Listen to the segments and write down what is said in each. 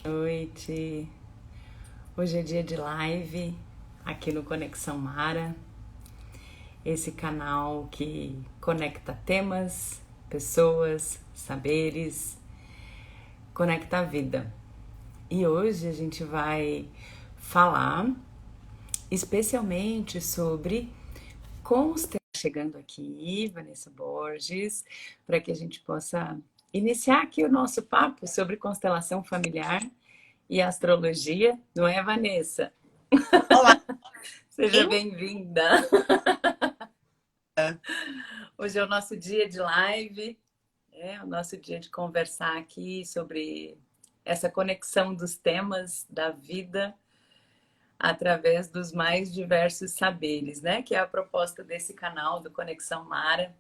Noite. Hoje é dia de live aqui no Conexão Mara, esse canal que conecta temas, pessoas, saberes, conecta a vida. E hoje a gente vai falar especialmente sobre constelação. Chegando aqui, Vanessa Borges, para que a gente possa iniciar aqui o nosso papo sobre constelação familiar e astrologia, não é, Vanessa? Olá, Seja hein? bem-vinda. Hoje é o nosso dia de live, é o nosso dia de conversar aqui sobre essa conexão dos temas da vida através dos mais diversos saberes, né? Que é a proposta desse canal do Conexão Mara,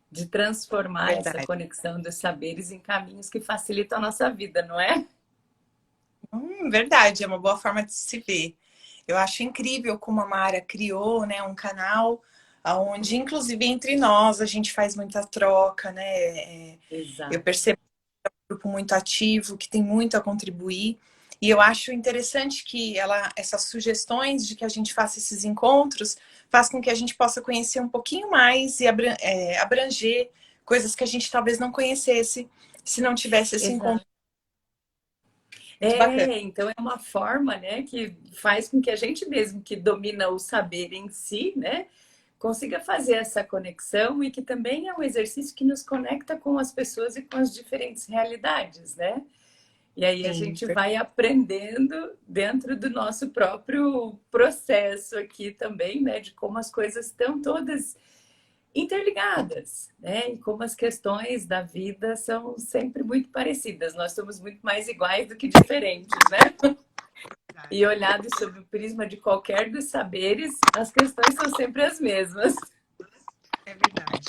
de transformar essa Verdade. conexão dos saberes em caminhos que facilitam a nossa vida, não é? Verdade, é uma boa forma de se ver. Eu acho incrível como a Mara criou, né, um canal onde, inclusive, entre nós, a gente faz muita troca, né? Eu Exato. percebo um grupo muito ativo, que tem muito a contribuir. E eu acho interessante que essas sugestões de que a gente faça esses encontros faz com que a gente possa conhecer um pouquinho mais e abranger coisas que a gente talvez não conhecesse se não tivesse esse encontro. Exato. Muito bacana. Então é uma forma, né, que faz com que a gente mesmo que domina o saber em si, né, consiga fazer essa conexão e que também é um exercício que nos conecta com as pessoas e com as diferentes realidades, né? E aí a Sim, gente vai aprendendo dentro do nosso próprio processo aqui também, né, de como as coisas estão todas interligadas, né? E como as questões da vida são sempre muito parecidas. Nós somos muito mais iguais do que diferentes, né? E verdade. olhado sob o prisma de qualquer dos saberes, as questões são sempre as mesmas. É verdade.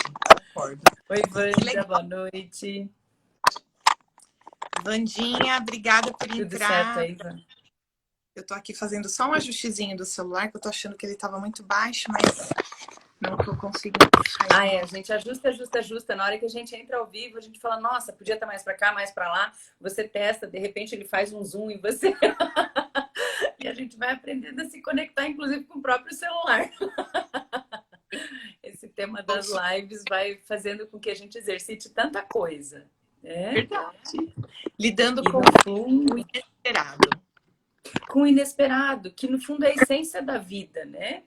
Concordo. Oi, Que Wanda, legal. boa noite. Vandinha, obrigada por Tudo certo entrar. aí, Wanda? Eu tô aqui fazendo só um ajustezinho do celular, que eu tô achando que ele tava muito baixo, mas não que eu consigo sair Ah, de é, a novo. gente ajusta, ajusta, ajusta. Na hora que a gente entra ao vivo, a gente fala, nossa, podia estar mais para cá, mais para lá. Você testa, de repente ele faz um zoom em você. E a gente vai aprendendo a se conectar, inclusive, com o próprio celular. Esse tema das Ouço, lives vai fazendo com que a gente exercite tanta coisa, né? verdade. Lidando E com no o fundo, inesperado. com o inesperado, que no fundo é a essência da vida, né?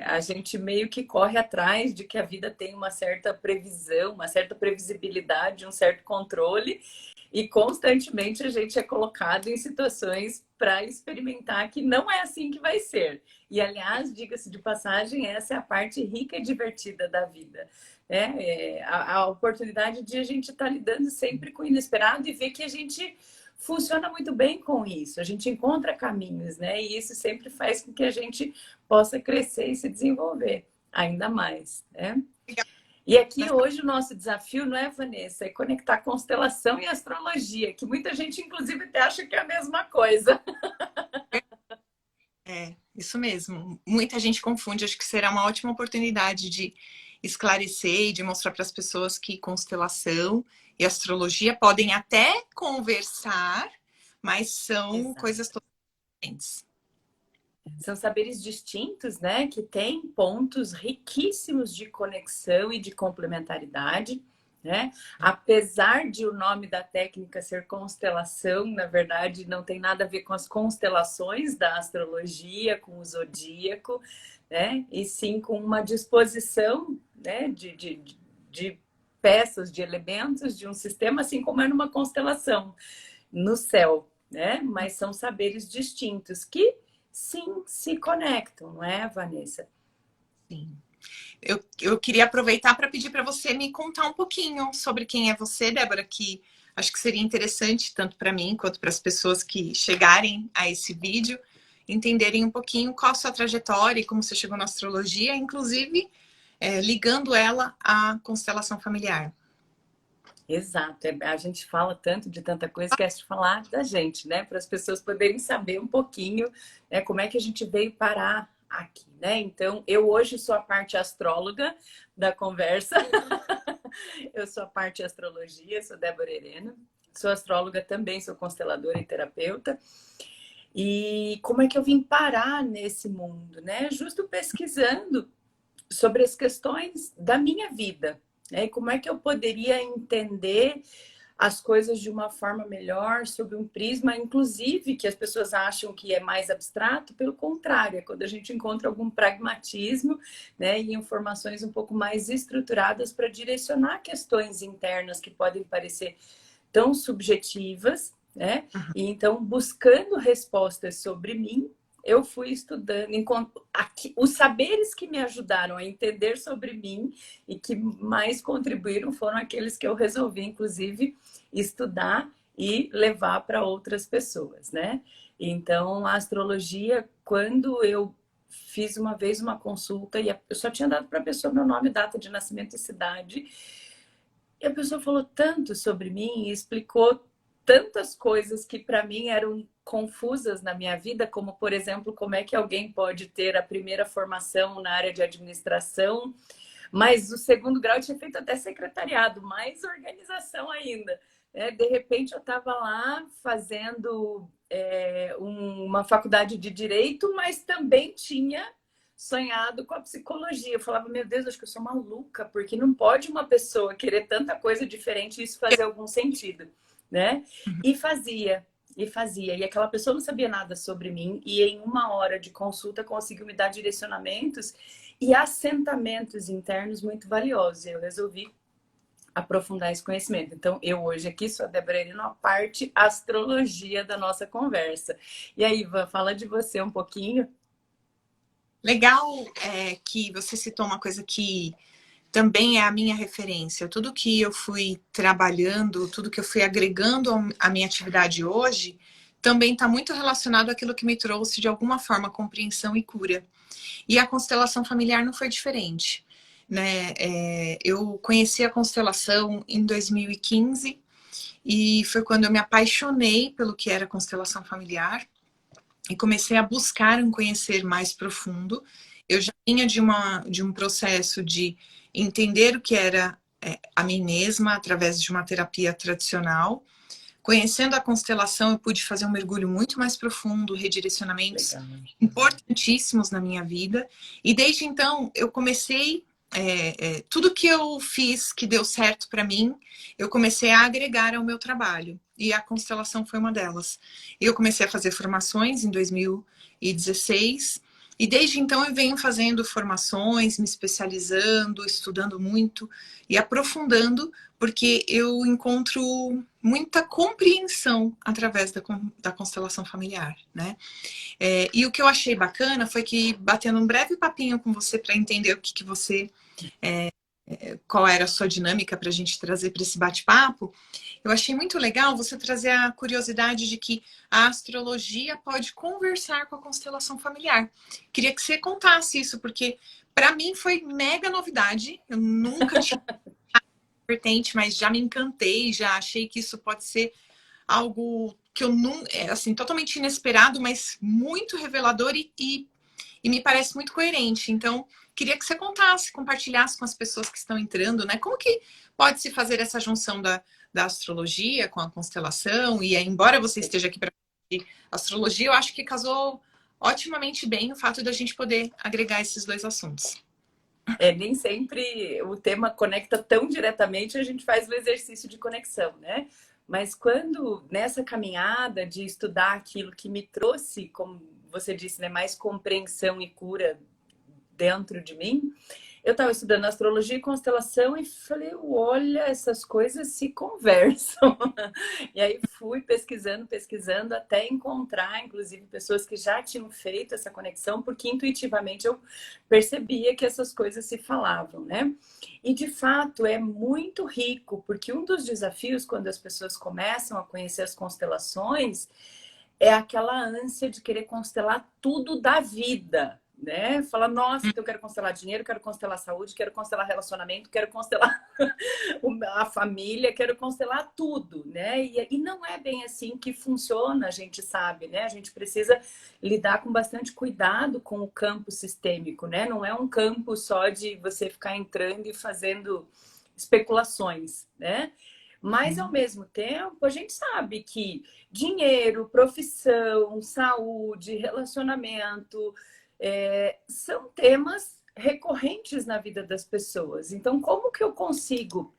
A gente meio que corre atrás de que a vida tem uma certa previsão, uma certa previsibilidade, um certo controle, e constantemente a gente é colocado em situações para experimentar que não é assim que vai ser. E, aliás, diga-se de passagem, essa é a parte rica e divertida da vida. A oportunidade de a gente estar lidando sempre com o inesperado e ver que a gente funciona muito bem com isso. A gente encontra caminhos, né? E isso sempre faz com que a gente possa crescer e se desenvolver ainda mais, né? E aqui hoje o nosso desafio, não é, Vanessa? É conectar constelação e astrologia, que muita gente, inclusive, até acha que é a mesma coisa. É, isso mesmo. Muita gente confunde, acho que será uma ótima oportunidade de esclarecer e de mostrar para as pessoas que constelação e astrologia podem até conversar, mas são Exato. coisas totalmente diferentes. São saberes distintos, né? Que têm pontos riquíssimos de conexão e de complementaridade, né? Apesar de o nome da técnica ser constelação, na verdade não tem nada a ver com as constelações da astrologia, com o zodíaco, né? E sim com uma disposição, né? De peças, de elementos de um sistema, assim como é numa constelação no céu, né? Mas são saberes distintos que sim se conectam, não é, Vanessa? Sim. Eu queria aproveitar para pedir para você me contar um pouquinho sobre quem é você, Débora, que acho que seria interessante, tanto para mim quanto para as pessoas que chegarem a esse vídeo, entenderem um pouquinho qual a sua trajetória e como você chegou na astrologia, inclusive ligando ela à constelação familiar. Exato. A gente fala tanto de tanta coisa, esquece de falar da gente, né? Para as pessoas poderem saber um pouquinho, né, como é que a gente veio parar aqui, né? Então, eu hoje sou a parte astróloga da conversa. Eu sou a parte astrologia, sou Débora Herena. sou astróloga também, sou consteladora e terapeuta. E como é que eu vim parar nesse mundo, né? Justo pesquisando sobre as questões da minha vida, né? E como é que eu poderia entender as coisas de uma forma melhor, sob um prisma, inclusive, que as pessoas acham que é mais abstrato, pelo contrário, é quando a gente encontra algum pragmatismo, né, e informações um pouco mais estruturadas para direcionar questões internas que podem parecer tão subjetivas, né? E então, buscando respostas sobre mim, eu fui estudando, os saberes que me ajudaram a entender sobre mim e que mais contribuíram foram aqueles que eu resolvi, inclusive, estudar e levar para outras pessoas, né? Então, a astrologia, quando eu fiz uma vez uma consulta e eu só tinha dado para a pessoa meu nome, data de nascimento e cidade, e a pessoa falou tanto sobre mim e explicou tantas coisas que para mim eram confusas na minha vida, como, por exemplo, como é que alguém pode ter a primeira formação na área de administração, mas o segundo grau tinha feito até secretariado, mais organização ainda. De repente eu estava lá fazendo uma faculdade de Direito, mas também tinha sonhado com a psicologia. Eu falava, meu Deus, acho que eu sou maluca, porque não pode uma pessoa querer tanta coisa diferente e isso fazer algum sentido, né? E fazia, e fazia. E aquela pessoa não sabia nada sobre mim e em uma hora de consulta conseguiu me dar direcionamentos e assentamentos internos muito valiosos. Eu resolvi aprofundar esse conhecimento. Então, eu hoje aqui sou a Débora Erino, a parte astrologia da nossa conversa. E aí, Ivan, fala de você um pouquinho. Legal que você citou uma coisa que também é a minha referência. Tudo que eu fui trabalhando, tudo que eu fui agregando à minha atividade hoje, também está muito relacionado àquilo que me trouxe, de alguma forma, compreensão e cura. E a constelação familiar não foi diferente, né? Eu conheci a constelação em 2015 e foi quando eu me apaixonei pelo que era constelação familiar e comecei a buscar um conhecer mais profundo. Eu já vinha de um processo de entender o que era a mim mesma através de uma terapia tradicional. Conhecendo a constelação, eu pude fazer um mergulho muito mais profundo, redirecionamentos Legal. importantíssimos na minha vida. E desde então, eu comecei tudo que eu fiz que deu certo para mim, eu comecei a agregar ao meu trabalho. E a constelação foi uma delas. Eu comecei a fazer formações em 2016. E desde então eu venho fazendo formações, me especializando, estudando muito e aprofundando, porque eu encontro muita compreensão através da constelação familiar, né? E o que eu achei bacana foi que, batendo um breve papinho com você para entender o que você... qual era a sua dinâmica para a gente trazer para esse bate-papo, eu achei muito legal você trazer a curiosidade de que a astrologia pode conversar com a constelação familiar. Queria que você contasse isso, porque para mim foi mega novidade. Eu nunca tinha vertente, mas já me encantei, já achei que isso pode ser algo que eu não, assim, totalmente inesperado, mas muito revelador e me parece muito coerente. Então, queria que você contasse, compartilhasse com as pessoas que estão entrando, né? Como que pode se fazer essa junção da astrologia com a constelação? E embora você esteja aqui para astrologia, eu acho que casou otimamente bem o fato da gente poder agregar esses dois assuntos. Nem sempre o tema conecta tão diretamente, a gente faz o exercício de conexão, né? Mas quando nessa caminhada de estudar aquilo que me trouxe, como você disse, né, mais compreensão e cura dentro de mim, eu estava estudando astrologia e constelação e falei, olha, essas coisas se conversam. E aí fui pesquisando, pesquisando, até encontrar, inclusive, pessoas que já tinham feito essa conexão, porque intuitivamente eu percebia que essas coisas se falavam, né? E, de fato, é muito rico, porque um dos desafios, quando as pessoas começam a conhecer as constelações, é aquela ânsia de querer constelar tudo da vida, né? Fala, nossa, então eu quero constelar dinheiro, quero constelar saúde, quero constelar relacionamento, quero constelar a família, quero constelar tudo, né? E não é bem assim que funciona, a gente sabe, né? A gente precisa lidar com bastante cuidado com o campo sistêmico, né? Não é um campo só de você ficar entrando e fazendo especulações, né? Mas, ao mesmo tempo, a gente sabe que dinheiro, profissão, saúde, relacionamento, são temas recorrentes na vida das pessoas. Então, como que eu consigo,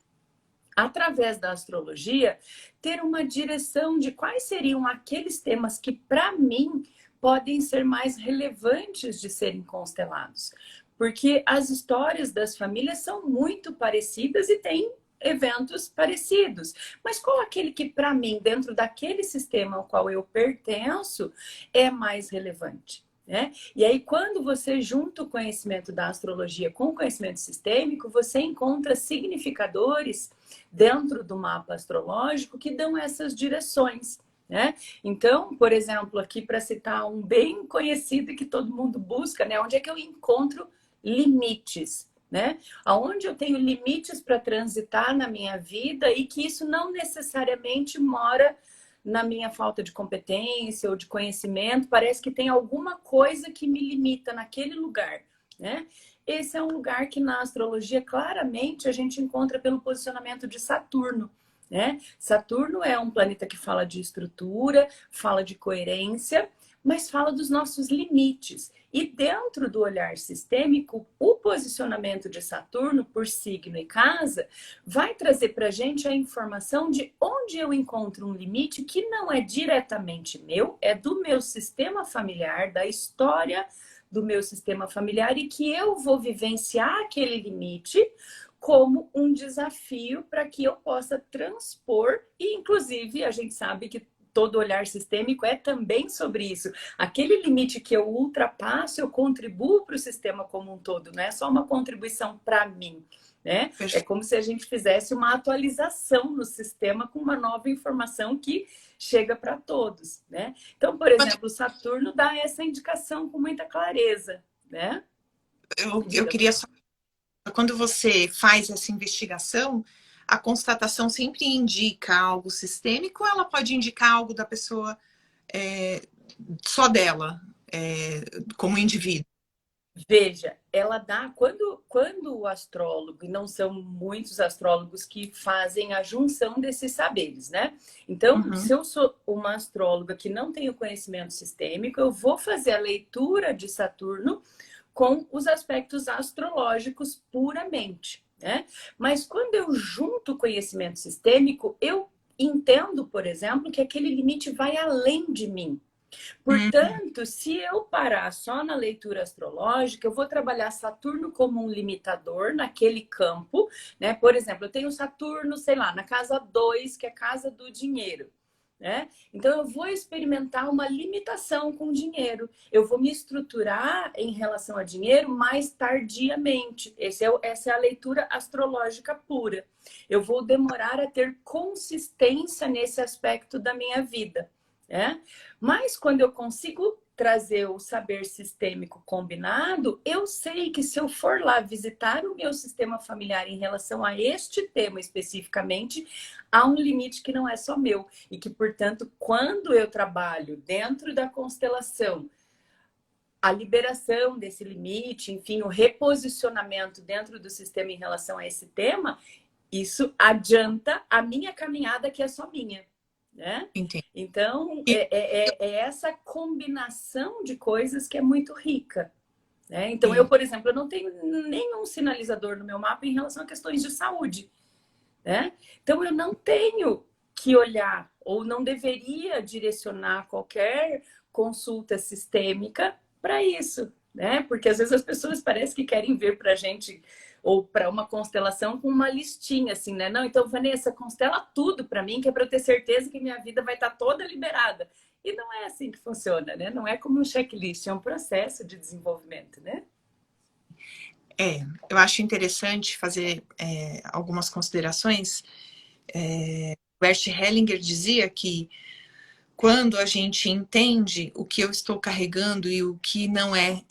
através da astrologia, ter uma direção de quais seriam aqueles temas que, para mim, podem ser mais relevantes de serem constelados? Porque as histórias das famílias são muito parecidas e têm eventos parecidos. Mas qual aquele que, para mim, dentro daquele sistema ao qual eu pertenço, é mais relevante? Né? E aí, quando você junta o conhecimento da astrologia com o conhecimento sistêmico, você encontra significadores dentro do mapa astrológico que dão essas direções. Né? Então, por exemplo, aqui para citar um bem conhecido e que todo mundo busca, né? Onde é que eu encontro limites? Né? Aonde eu tenho limites para transitar na minha vida e que isso não necessariamente mora na minha falta de competência ou de conhecimento, parece que tem alguma coisa que me limita naquele lugar, né? Esse é um lugar que na astrologia claramente a gente encontra pelo posicionamento de Saturno, né? Saturno é um planeta que fala de estrutura, fala de coerência, mas fala dos nossos limites. E dentro do olhar sistêmico, o posicionamento de Saturno por signo e casa vai trazer para a gente a informação de onde eu encontro um limite que não é diretamente meu, é do meu sistema familiar, da história do meu sistema familiar e que eu vou vivenciar aquele limite como um desafio para que eu possa transpor e, inclusive, a gente sabe que todo olhar sistêmico é também sobre isso. Aquele limite que eu ultrapasso, eu contribuo para o sistema como um todo, não é só uma contribuição para mim. Né? É como se a gente fizesse uma atualização no sistema com uma nova informação que chega para todos. Né? Então, por exemplo, Saturno dá essa indicação com muita clareza. Né? Eu queria só... Quando você faz essa investigação, a constatação sempre indica algo sistêmico ou ela pode indicar algo da pessoa só dela, como indivíduo? Veja, ela dá, quando o astrólogo, e não são muitos astrólogos que fazem a junção desses saberes, né? Então, se eu sou uma astróloga que não tenho conhecimento sistêmico, eu vou fazer a leitura de Saturno com os aspectos astrológicos puramente, né? Mas quando eu junto o conhecimento sistêmico, eu entendo, por exemplo, que aquele limite vai além de mim. Portanto, se eu parar só na leitura astrológica, eu vou trabalhar Saturno como um limitador naquele campo, né? Por exemplo, eu tenho Saturno, sei lá, na casa 2, que é a casa do dinheiro. Né? Então, eu vou experimentar uma limitação com o dinheiro. Eu vou me estruturar em relação a dinheiro mais tardiamente. Essa é a leitura astrológica pura. Eu vou demorar a ter consistência nesse aspecto da minha vida. Né? Mas quando eu consigo trazer o saber sistêmico combinado, eu sei que se eu for lá visitar o meu sistema familiar em relação a este tema especificamente, há um limite que não é só meu. E que, portanto, quando eu trabalho dentro da constelação, a liberação desse limite, enfim, o reposicionamento dentro do sistema em relação a esse tema, isso adianta a minha caminhada que é só minha. Né? Então, é essa combinação de coisas que é muito rica. Né? Então, eu, por exemplo, eu não tenho nenhum sinalizador no meu mapa em relação a questões de saúde. Né? Então, eu não tenho que olhar ou não deveria direcionar qualquer consulta sistêmica para isso. Né? Porque às vezes as pessoas parecem que querem ver para a gente ou para uma constelação com uma listinha, assim, né? Não, então, Vanessa, constela tudo para mim, que é para eu ter certeza que minha vida vai estar toda liberada. E não é assim que funciona, né? Não é como um checklist, é um processo de desenvolvimento, né? Eu acho interessante fazer algumas considerações. Bert Hellinger dizia que quando a gente entende o que eu estou carregando e o que não é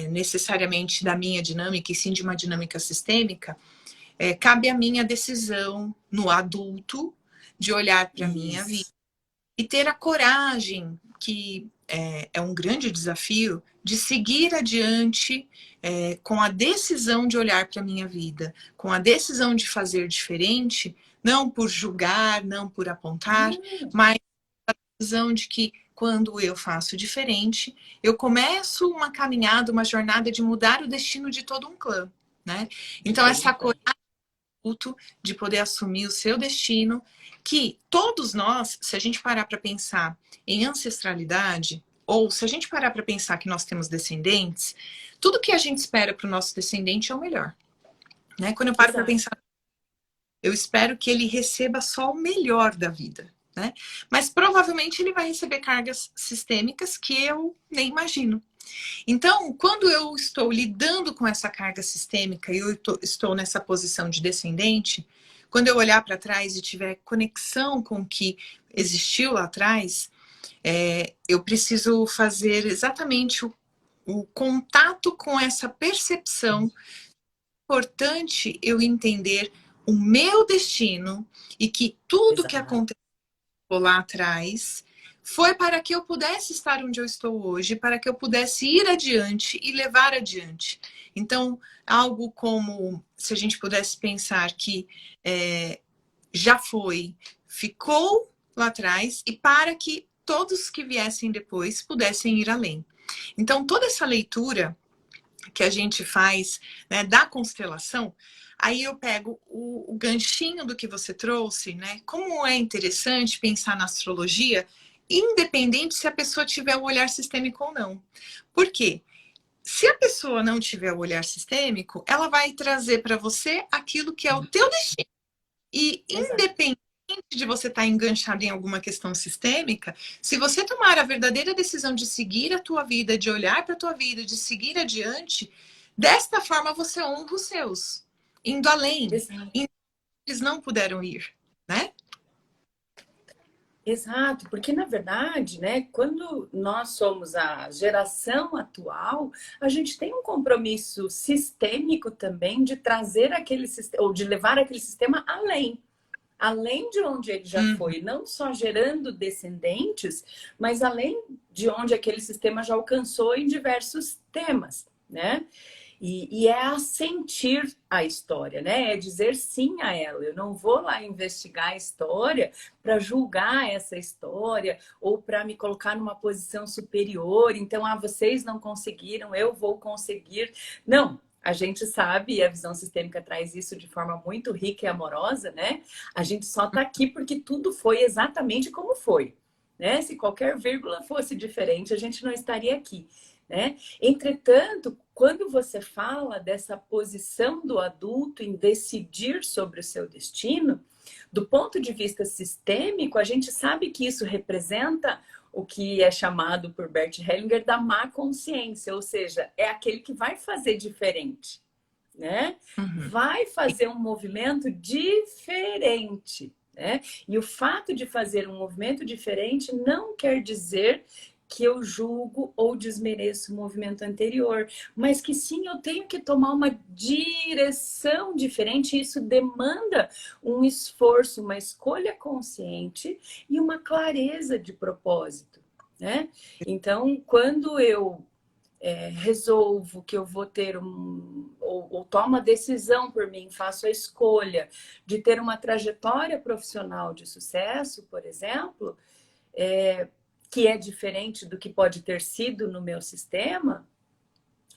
necessariamente da minha dinâmica, e sim de uma dinâmica sistêmica, cabe a minha decisão no adulto de olhar para a minha vida e ter a coragem, que é um grande desafio, de seguir adiante com a decisão de olhar para a minha vida, com a decisão de fazer diferente, não por julgar, não por apontar, mas a visão de que quando eu faço diferente, eu começo uma caminhada, uma jornada de mudar o destino de todo um clã, né? Então, essa coragem de poder assumir o seu destino, que todos nós, se a gente parar para pensar em ancestralidade, ou se a gente parar para pensar que nós temos descendentes, tudo que a gente espera para o nosso descendente é o melhor, né? Quando eu paro para pensar, eu espero que ele receba só o melhor da vida, né? Mas provavelmente ele vai receber cargas sistêmicas que eu nem imagino. Então, quando eu estou lidando com essa carga sistêmica e eu estou nessa posição de descendente, quando eu olhar para trás e tiver conexão com o que existiu lá atrás, eu preciso fazer exatamente o contato com essa percepção. Importante eu entender o meu destino e que tudo que aconteceu lá atrás foi para que eu pudesse estar onde eu estou hoje, para que eu pudesse ir adiante e levar adiante. Então, algo como, se a gente pudesse pensar que já foi, ficou lá atrás, e para que todos que viessem depois pudessem ir além. Então, toda essa leitura que a gente faz, né, da constelação, aí eu pego o ganchinho do que você trouxe, né? Como é interessante pensar na astrologia, independente se a pessoa tiver o olhar sistêmico ou não. Por quê? Se a pessoa não tiver o olhar sistêmico, ela vai trazer para você aquilo que é o teu destino. E independente de você estar enganchado em alguma questão sistêmica, se você tomar a verdadeira decisão de seguir a tua vida, de olhar para a tua vida, de seguir adiante, desta forma você honra os seus, indo além. Eles não puderam ir, né? Exato, porque na verdade, né, quando nós somos a geração atual, a gente tem um compromisso sistêmico também de trazer aquele sistema, ou de levar aquele sistema além de onde ele já foi, não só gerando descendentes, mas além de onde aquele sistema já alcançou em diversos temas, né? E é assentir a história, né? É dizer sim a ela. Eu não vou lá investigar a história para julgar essa história ou para me colocar numa posição superior. Então, vocês não conseguiram, eu vou conseguir. Não, a gente sabe, e a visão sistêmica traz isso de forma muito rica e amorosa, né? A gente só está aqui porque tudo foi exatamente como foi, né? Se qualquer vírgula fosse diferente, a gente não estaria aqui, né? Entretanto, quando você fala dessa posição do adulto em decidir sobre o seu destino, do ponto de vista sistêmico, a gente sabe que isso representa o que é chamado por Bert Hellinger da má consciência, ou seja, é aquele que vai fazer diferente, né? Vai fazer um movimento diferente, né? E o fato de fazer um movimento diferente não quer dizer que eu julgo ou desmereço o movimento anterior, mas que sim, eu tenho que tomar uma direção diferente, e isso demanda um esforço, uma escolha consciente e uma clareza de propósito, né? Então, quando eu resolvo que eu vou ter ou tomo a decisão por mim, faço a escolha de ter uma trajetória profissional de sucesso, por exemplo, que é diferente do que pode ter sido no meu sistema,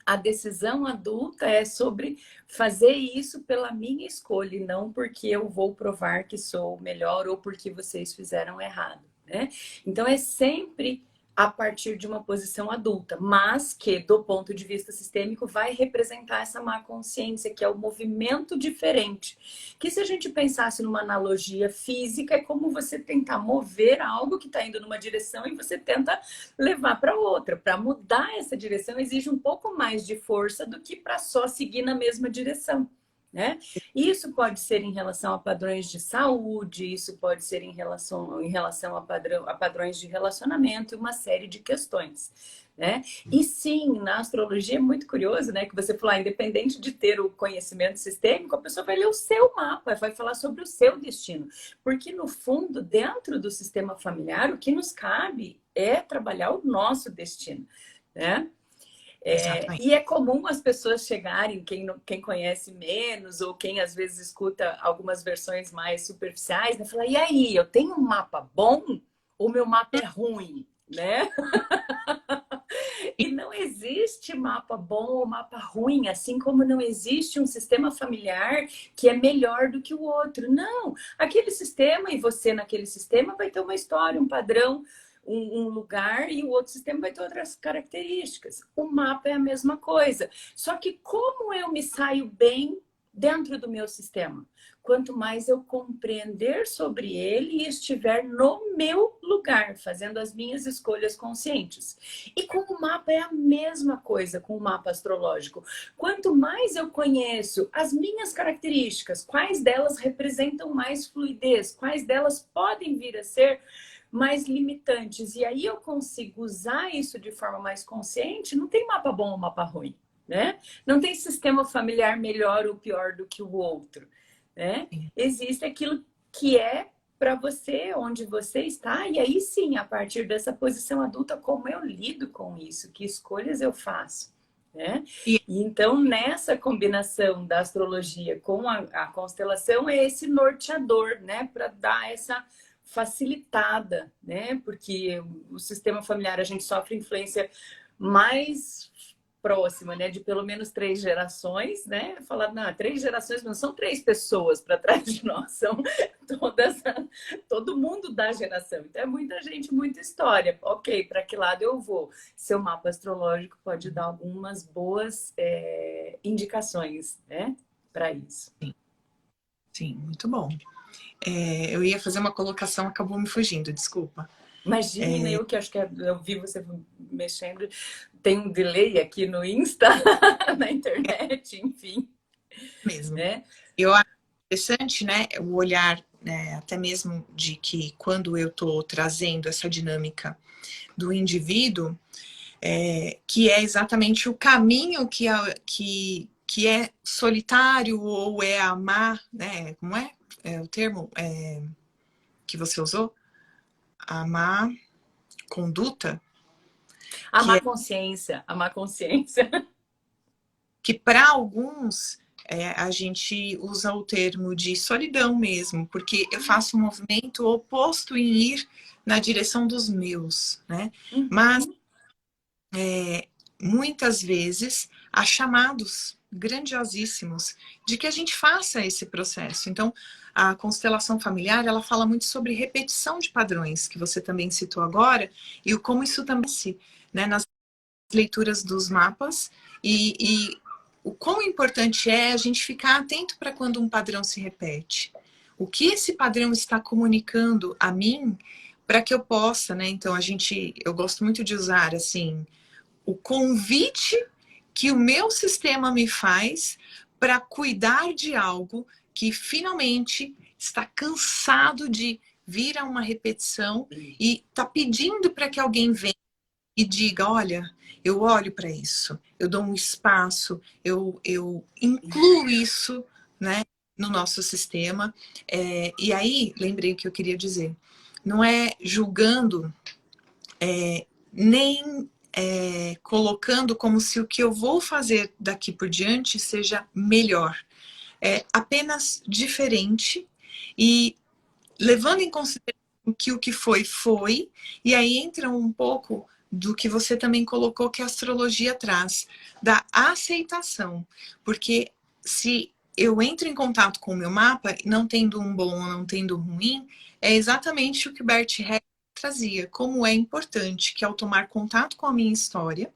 a decisão adulta é sobre fazer isso pela minha escolha e não porque eu vou provar que sou melhor ou porque vocês fizeram errado, né? Então é sempre a partir de uma posição adulta, mas que, do ponto de vista sistêmico, vai representar essa má consciência, que é o movimento diferente. Que se a gente pensasse numa analogia física, é como você tentar mover algo que está indo numa direção e você tenta levar para outra. Para mudar essa direção exige um pouco mais de força do que para só seguir na mesma direção, né? Isso pode ser em relação a padrões de saúde, isso pode ser em relação a padrões de relacionamento e uma série de questões, né? E sim, na astrologia é muito curioso, né? Que você falou, independente de ter o conhecimento sistêmico, a pessoa vai ler o seu mapa, vai falar sobre o seu destino. Porque, no fundo, dentro do sistema familiar, o que nos cabe é trabalhar o nosso destino, né? Exatamente. E é comum as pessoas chegarem, quem conhece menos, ou quem às vezes escuta algumas versões mais superficiais, né? Falar, e aí, eu tenho um mapa bom ou meu mapa é ruim, né? E não existe mapa bom ou mapa ruim, assim como não existe um sistema familiar que é melhor do que o outro. Não, aquele sistema e você naquele sistema vai ter uma história, um padrão, um lugar, e o outro sistema vai ter outras características. O mapa é a mesma coisa. Só que como eu me saio bem dentro do meu sistema? Quanto mais eu compreender sobre ele e estiver no meu lugar, fazendo as minhas escolhas conscientes. E com o mapa é a mesma coisa, com o mapa astrológico. Quanto mais eu conheço as minhas características, quais delas representam mais fluidez, quais delas podem vir a ser mais limitantes, e aí eu consigo usar isso de forma mais consciente, não tem mapa bom ou mapa ruim, né? Não tem sistema familiar melhor ou pior do que o outro, né? Existe aquilo que é para você, onde você está, e aí sim, a partir dessa posição adulta, como eu lido com isso, que escolhas eu faço, né? E E então, nessa combinação da astrologia com a constelação, é esse norteador, né? Para dar essa facilitada, né? Porque o sistema familiar a gente sofre influência mais próxima, né? De pelo menos 3 gerações, né? Falar, não, 3 gerações não são 3 pessoas para trás de nós, são todo mundo da geração. Então é muita gente, muita história. Ok, para que lado eu vou? Seu mapa astrológico pode dar algumas boas indicações, né? Para isso. sim, muito bom. Eu ia fazer uma colocação, acabou me fugindo, desculpa. Imagina, eu que acho que eu vi você mexendo, tem um delay aqui no Insta, na internet, enfim. Mesmo. Né? Eu acho interessante, né, o olhar, né, até mesmo de que quando eu estou trazendo essa dinâmica do indivíduo, que é exatamente o caminho que é solitário ou é amar, né? Como é? O termo que você usou? Amar conduta, A que má é consciência, a má consciência. que para alguns a gente usa o termo de solidão mesmo, porque eu faço um movimento oposto em ir na direção dos meus, né? Mas Uhum. muitas vezes há chamados grandiosíssimos de que a gente faça esse processo. Então, a constelação familiar, ela fala muito sobre repetição de padrões, que você também citou agora, e o como isso também se, né, nas leituras dos mapas, e o quão importante é a gente ficar atento para quando um padrão se repete. O que esse padrão está comunicando a mim para que eu possa, né? Então, eu gosto muito de usar, assim, o convite que o meu sistema me faz para cuidar de algo que finalmente está cansado de vir a uma repetição e está pedindo para que alguém venha e diga, olha, eu olho para isso, eu dou um espaço, eu incluo isso, né, no nosso sistema. E aí, lembrei o que eu queria dizer. Não é julgando, nem colocando como se o que eu vou fazer daqui por diante seja melhor. É apenas diferente e levando em consideração que o que foi, foi. E aí entra um pouco do que você também colocou que a astrologia traz, da aceitação. Porque se eu entro em contato com o meu mapa, não tendo um bom ou não tendo um ruim, é exatamente o que o Bert Hellinger trazia, como é importante que ao tomar contato com a minha história,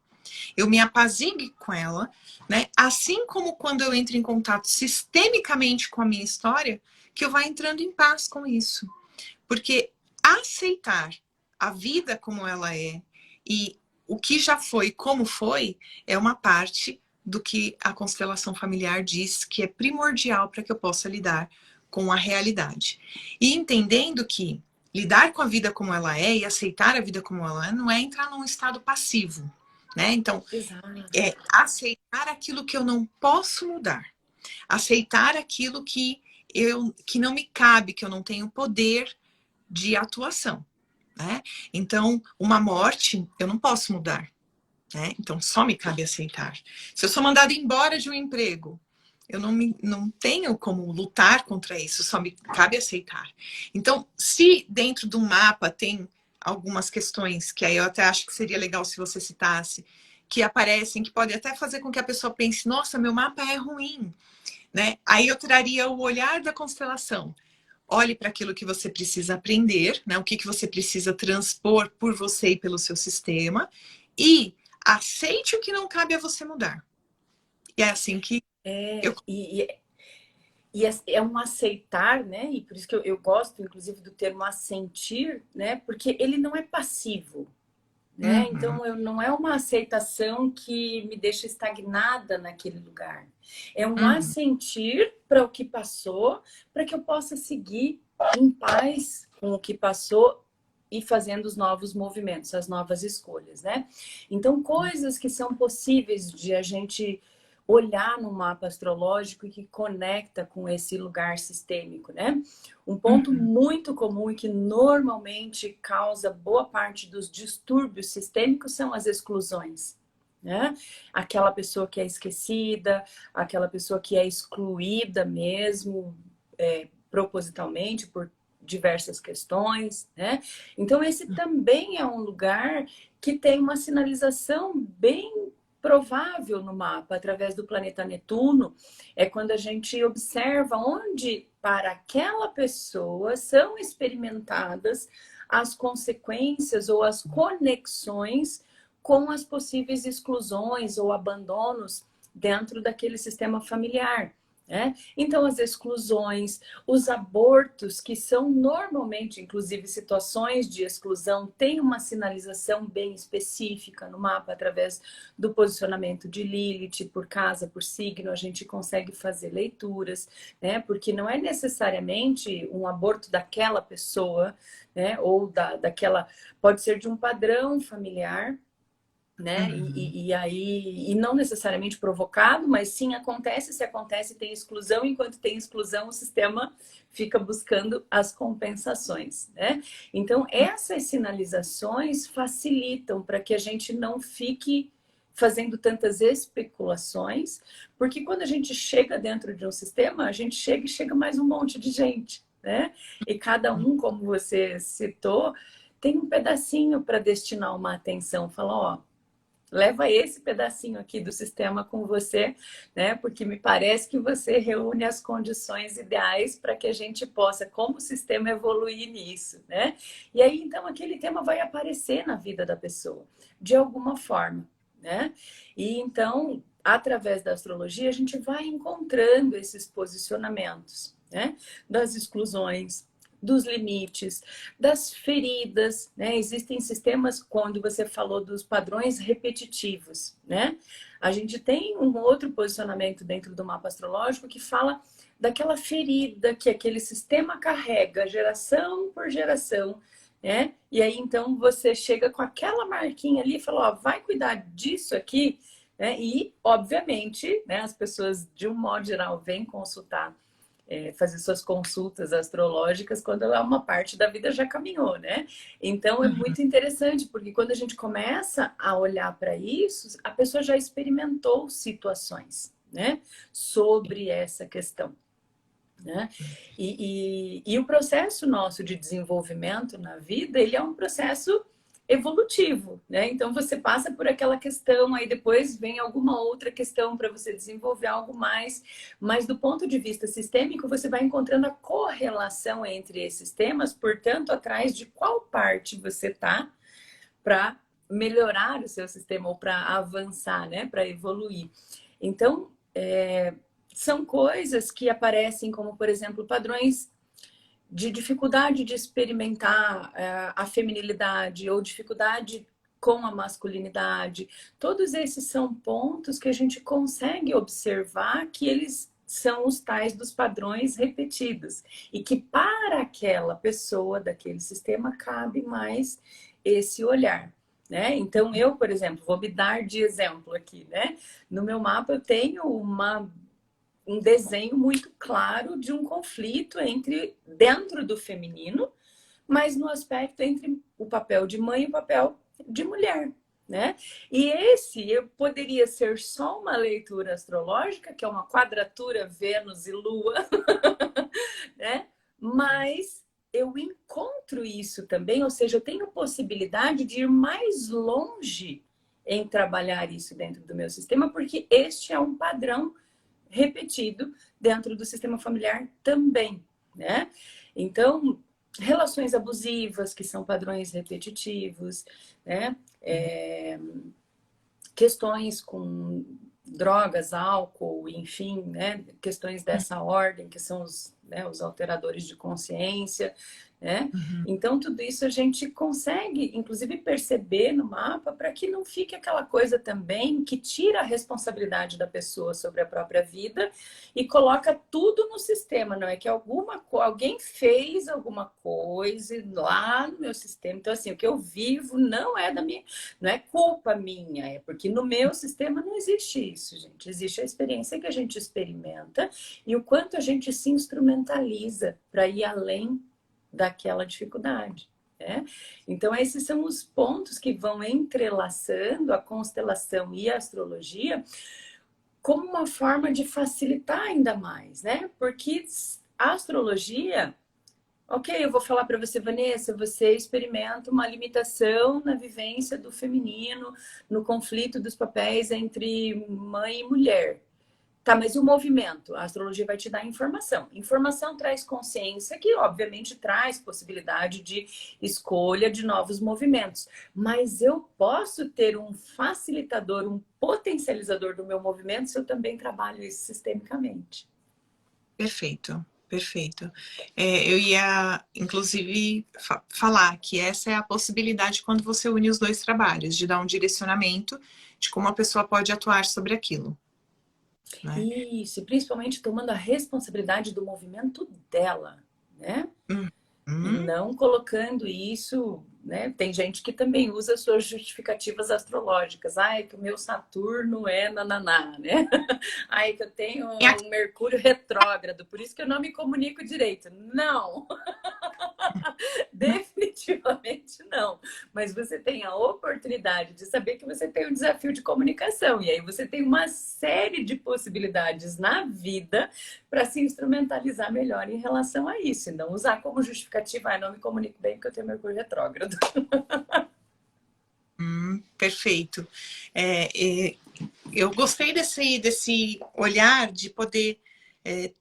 eu me apazigue com ela, né? Assim como quando eu entro em contato sistemicamente com a minha história, que eu vá entrando em paz com isso. Porque aceitar a vida como ela é e o que já foi, como foi, é uma parte do que a constelação familiar diz que é primordial para que eu possa lidar com a realidade. E entendendo que lidar com a vida como ela é e aceitar a vida como ela é não é entrar num estado passivo, né? Então, Exato. é aceitar aquilo que eu não posso mudar, aceitar aquilo que não me cabe, que eu não tenho poder de atuação, né? Então, uma morte eu não posso mudar. né? Então, só me cabe aceitar. Se eu sou mandada embora de um emprego, eu não tenho como lutar contra isso, só me cabe aceitar. Então, se dentro do mapa tem algumas questões, que aí eu até acho que seria legal se você citasse, que aparecem, que podem até fazer com que a pessoa pense, nossa, meu mapa é ruim, né? Aí eu traria o olhar da constelação. Olhe para aquilo que você precisa aprender, né? O que você precisa transpor por você e pelo seu sistema, e aceite o que não cabe a você mudar. E é assim que eu... É um aceitar, né? E por isso que eu gosto, inclusive, do termo assentir, né? Porque ele não é passivo, né? Uhum, Então, não é uma aceitação que me deixa estagnada naquele lugar. É um uhum, assentir para o que passou, para que eu possa seguir em paz com o que passou e fazendo os novos movimentos, as novas escolhas, né? Então, coisas que são possíveis de a gente olhar no mapa astrológico e que conecta com esse lugar sistêmico, né? Um ponto uhum, muito comum e que normalmente causa boa parte dos distúrbios sistêmicos são as exclusões, né? Aquela pessoa que é esquecida, aquela pessoa que é excluída mesmo, propositalmente por diversas questões, né? Então esse também é um lugar que tem uma sinalização bem provável no mapa, através do planeta Netuno, é quando a gente observa onde, para aquela pessoa, são experimentadas as consequências ou as conexões com as possíveis exclusões ou abandonos dentro daquele sistema familiar. Né? Então, as exclusões, os abortos, que são normalmente, inclusive, situações de exclusão, têm uma sinalização bem específica no mapa, através do posicionamento de Lilith, por casa, por signo, a gente consegue fazer leituras, né? Porque não é necessariamente um aborto daquela pessoa, né? Ou daquela. Pode ser de um padrão familiar, né? uhum. E aí, e não necessariamente provocado, mas sim acontece, se acontece, tem exclusão, enquanto tem exclusão, o sistema fica buscando as compensações, né? Então, essas sinalizações facilitam para que a gente não fique fazendo tantas especulações, porque quando a gente chega dentro de um sistema, a gente chega e chega mais um monte de gente, né? E cada um, como você citou, tem um pedacinho para destinar uma atenção, fala, ó, leva esse pedacinho aqui do sistema com você, né? Porque me parece que você reúne as condições ideais para que a gente possa, como sistema, evoluir nisso, né? E aí, então, aquele tema vai aparecer na vida da pessoa, de alguma forma, né? E então, através da astrologia, a gente vai encontrando esses posicionamentos, né? Das exclusões, dos limites, das feridas, né? Existem sistemas, quando você falou dos padrões repetitivos, né? A gente tem um outro posicionamento dentro do mapa astrológico que fala daquela ferida que aquele sistema carrega geração por geração, né? E aí então você chega com aquela marquinha ali e fala, ó, vai cuidar disso aqui, né? E obviamente, né, as pessoas de um modo geral vêm consultar, fazer suas consultas astrológicas quando uma parte da vida já caminhou, né? Então é Uhum. muito interessante, porque quando a gente começa a olhar para isso, a pessoa já experimentou situações, né? Sobre essa questão. Né? E o processo nosso de desenvolvimento na vida, ele é um processo evolutivo, né? Então você passa por aquela questão, aí depois vem alguma outra questão para você desenvolver algo mais, mas do ponto de vista sistêmico, você vai encontrando a correlação entre esses temas, portanto, atrás de qual parte você tá para melhorar o seu sistema ou para avançar, né? Para evoluir. Então, são coisas que aparecem como, por exemplo, padrões de dificuldade de experimentar a feminilidade ou dificuldade com a masculinidade. Todos esses são pontos que a gente consegue observar que eles são os tais dos padrões repetidos e que para aquela pessoa daquele sistema cabe mais esse olhar. Né? Então, eu, por exemplo, vou me dar de exemplo aqui, né? No meu mapa eu tenho um desenho muito claro de um conflito entre dentro do feminino, mas no aspecto entre o papel de mãe e o papel de mulher. né? E esse eu poderia ser só uma leitura astrológica, que é uma quadratura Vênus e Lua, né? Mas eu encontro isso também, ou seja, eu tenho possibilidade de ir mais longe em trabalhar isso dentro do meu sistema, porque este é um padrão repetido dentro do sistema familiar também, né? Então, relações abusivas, que são padrões repetitivos, né? Questões com drogas, álcool, enfim, né? Questões dessa ordem, que são os, né, os alteradores de consciência, né? Uhum. Então, tudo isso a gente consegue, inclusive, perceber no mapa para que não fique aquela coisa também que tira a responsabilidade da pessoa sobre a própria vida e coloca tudo no sistema, não é que alguém fez alguma coisa lá no meu sistema. Então, assim, o que eu vivo não é da minha, não é culpa minha, é porque no meu sistema não existe isso, gente. Existe a experiência que a gente experimenta e o quanto a gente se instrumentaliza para ir além daquela dificuldade, né? Então, esses são os pontos que vão entrelaçando a constelação e a astrologia como uma forma de facilitar ainda mais, né? Porque a astrologia, ok, eu vou falar para você, Vanessa, você experimenta uma limitação na vivência do feminino, no conflito dos papéis entre mãe e mulher. Tá, mas e o movimento? A astrologia vai te dar informação. Informação traz consciência, que obviamente traz possibilidade de escolha de novos movimentos. Mas eu posso ter um facilitador, um potencializador do meu movimento se eu também trabalho isso sistemicamente. Perfeito, perfeito. Eu ia, inclusive, falar que essa é a possibilidade quando você une os dois trabalhos, de dar um direcionamento de como a pessoa pode atuar sobre aquilo, né? Isso, e principalmente tomando a responsabilidade do movimento dela, né? E Uhum. não colocando isso, né? Tem gente que também usa suas justificativas astrológicas. Ai, que o meu Saturno é nananá, né? Ai, que eu tenho um Mercúrio retrógrado, por isso que eu não me comunico direito. Não! Definitivamente não. Mas você tem a oportunidade de saber que você tem um desafio de comunicação. E aí você tem uma série de possibilidades na vida para se instrumentalizar melhor em relação a isso. E não usar como justificativa, ah, não me comunico bem porque eu tenho Mercúrio retrógrado. Perfeito. Eu gostei desse olhar de poder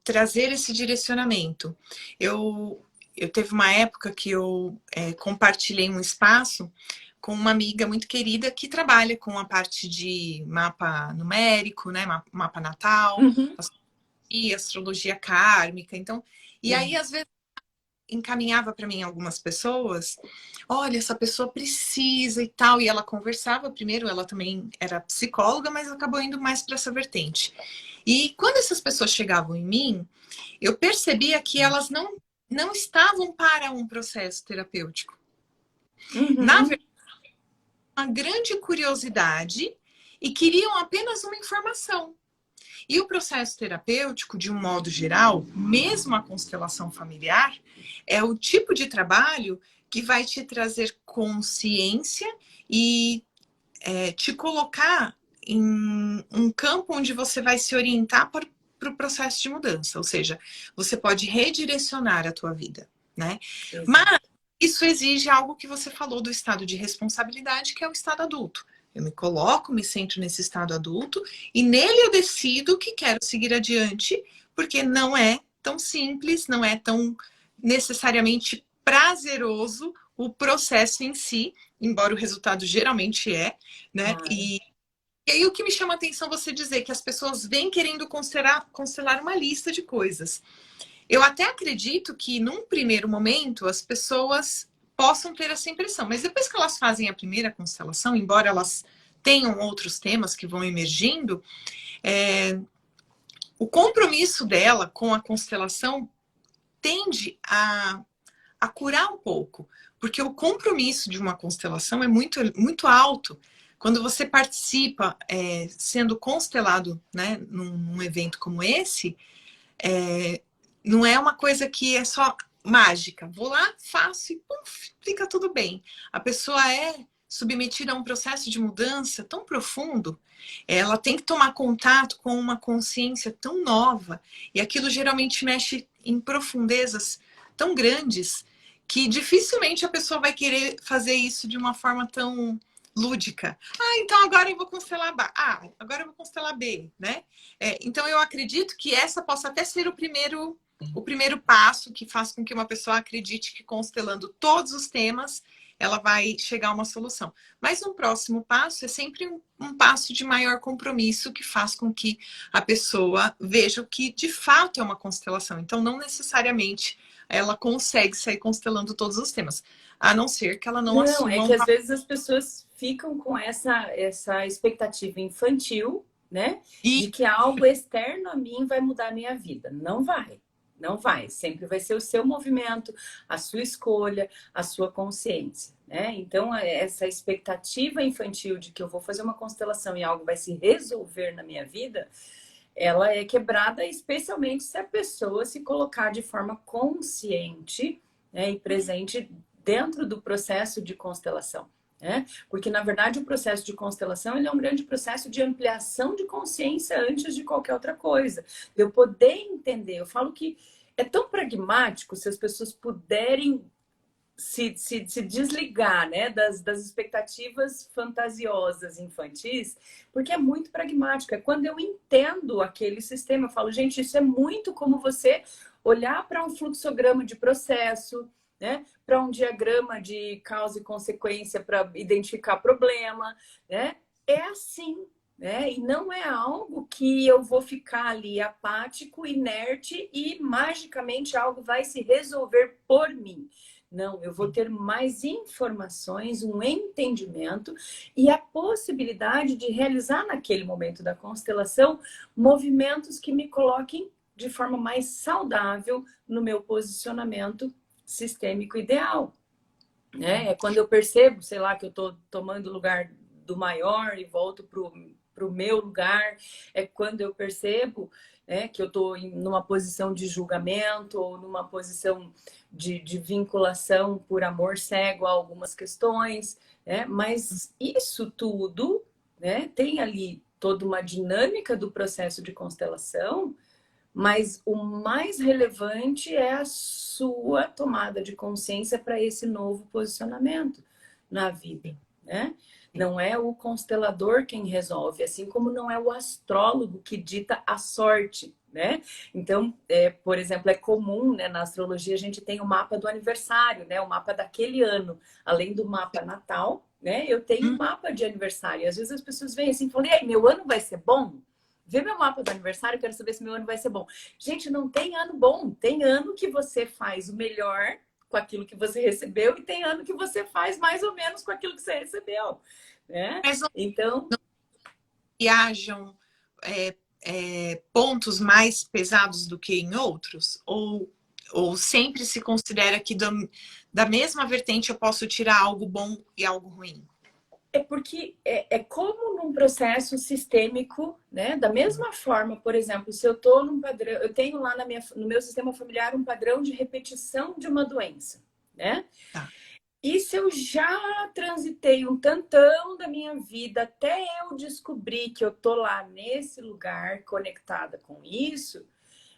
trazer esse direcionamento. Eu teve uma época que eu compartilhei um espaço com uma amiga muito querida que trabalha com a parte de mapa numérico, né, mapa natal, Uhum. astrologia kármica. Então, e aí às vezes encaminhava para mim algumas pessoas, olha, essa pessoa precisa e tal, e ela conversava primeiro, ela também era psicóloga, mas acabou indo mais para essa vertente. E quando essas pessoas chegavam em mim, eu percebia que elas não estavam para um processo terapêutico. Na Uhum. verdade, uma grande curiosidade e queriam apenas uma informação. E o processo terapêutico, de um modo geral, mesmo a constelação familiar, é o tipo de trabalho que vai te trazer consciência e te colocar em um campo onde você vai se orientar para o processo de mudança. Ou seja, você pode redirecionar a tua vida, né? Exato. Mas isso exige algo que você falou do estado de responsabilidade, que é o estado adulto. Eu me coloco, me sento nesse estado adulto e nele eu decido que quero seguir adiante, porque não é tão simples, não é tão necessariamente prazeroso o processo em si, embora o resultado geralmente né? Claro. E aí o que me chama a atenção você dizer que as pessoas vêm querendo constelar uma lista de coisas. Eu até acredito que num primeiro momento as pessoas possam ter essa impressão, mas depois que elas fazem a primeira constelação, embora elas tenham outros temas que vão emergindo, o compromisso dela com a constelação tende a curar um pouco, porque o compromisso de uma constelação é muito, muito alto. Quando você participa sendo constelado, né, num evento como esse, não é uma coisa que é só mágica. Vou lá, faço e puf, fica tudo bem. A pessoa é submetida a um processo de mudança tão profundo, ela tem que tomar contato com uma consciência tão nova, e aquilo geralmente mexe em profundezas tão grandes que dificilmente a pessoa vai querer fazer isso de uma forma tão lúdica. Ah, então agora eu vou constelar A. Ah, agora eu vou constelar B, né? Então eu acredito que essa possa até ser o primeiro passo que faz com que uma pessoa acredite que constelando todos os temas, ela vai chegar a uma solução. Mas um próximo passo é sempre um passo de maior compromisso que faz com que a pessoa veja o que de fato é uma constelação. Então, não necessariamente ela consegue sair constelando todos os temas, a não ser que ela não Não, é assuma que às vezes as pessoas ficam com essa expectativa infantil, né? E De que algo externo a mim vai mudar a minha vida. Não vai. Não vai. Sempre vai ser o seu movimento, a sua escolha, a sua consciência, né? Então, essa expectativa infantil de que eu vou fazer uma constelação e algo vai se resolver na minha vida, ela é quebrada especialmente se a pessoa se colocar de forma consciente, né, e presente dentro do processo de constelação, né? Porque, na verdade, o processo de constelação ele é um grande processo de ampliação de consciência antes de qualquer outra coisa. Eu poder entender, eu falo que é tão pragmático se as pessoas puderem se desligar, né, das expectativas fantasiosas infantis, porque é muito pragmático. É quando eu entendo aquele sistema, eu falo, gente, isso é muito como você olhar para um fluxograma de processo, né, para um diagrama de causa e consequência para identificar problema, né? É assim, né? E não é algo que eu vou ficar ali apático, inerte e magicamente algo vai se resolver por mim. Não, eu vou ter mais informações, um entendimento e a possibilidade de realizar naquele momento da constelação movimentos que me coloquem de forma mais saudável no meu posicionamento sistêmico ideal, né? É quando eu percebo, sei lá, que eu estou tomando o lugar do maior e volto para o meu lugar, é quando eu percebo, né, que eu estou numa posição de julgamento ou numa posição de vinculação por amor cego a algumas questões, né? Mas isso tudo, né, tem ali toda uma dinâmica do processo de constelação, mas o mais relevante é a sua tomada de consciência para esse novo posicionamento na vida, né? Não é o constelador quem resolve, assim como não é o astrólogo que dita a sorte, né? Então, por exemplo, é comum, né, na astrologia a gente tem o mapa do aniversário, né? O mapa daquele ano, além do mapa natal, né? Eu tenho um mapa de aniversário. E às vezes as pessoas vêm assim e falam, e aí, meu ano vai ser bom? Vê meu mapa do aniversário, quero saber se meu ano vai ser bom. Gente, não tem ano bom. Tem ano que você faz o melhor com aquilo que você recebeu e tem ano que você faz mais ou menos com aquilo que você recebeu, né? mas não Então, viajam pontos mais pesados do que em outros? Ou sempre se considera que da mesma vertente eu posso tirar algo bom e algo ruim? é porque é como num processo sistêmico, né? Da mesma forma, por exemplo, se eu estou num padrão, eu tenho lá no meu sistema familiar um padrão de repetição de uma doença, né? Tá. E se eu já transitei um tantão da minha vida até eu descobrir que eu tô lá nesse lugar conectada com isso,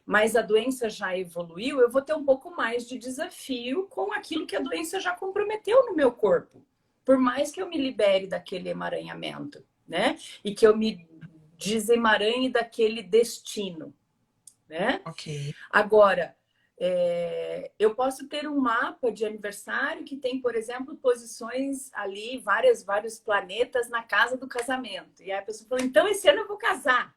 mas a doença já evoluiu, eu vou ter um pouco mais de desafio com aquilo que a doença já comprometeu no meu corpo. Por mais que eu me libere daquele emaranhamento, né? E que eu me desemaranhe daquele destino, né? Ok. Agora, eu posso ter um mapa de aniversário que tem, por exemplo, posições ali, vários planetas na casa do casamento. E aí a pessoa fala, então esse ano eu vou casar.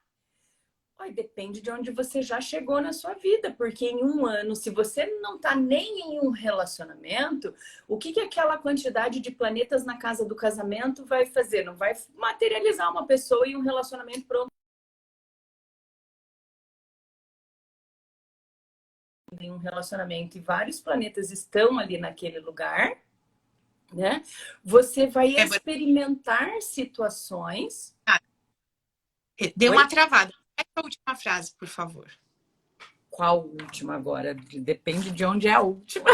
Ai, depende de onde você já chegou na sua vida, porque em um ano, se você não está nem em um relacionamento, o que aquela quantidade de planetas na casa do casamento vai fazer? Não vai materializar uma pessoa e um relacionamento pronto em um relacionamento e vários planetas estão ali naquele lugar, né? Você vai experimentar situações. Deu Oi? uma travada. Repete a última frase, por favor. Qual última agora? Depende de onde é a última.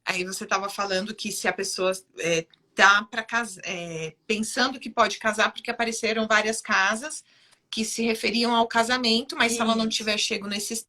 Aí você estava falando que se a pessoa tá para casar, pensando que pode casar, porque apareceram várias casas que se referiam ao casamento, mas se ela não tiver chego nesse...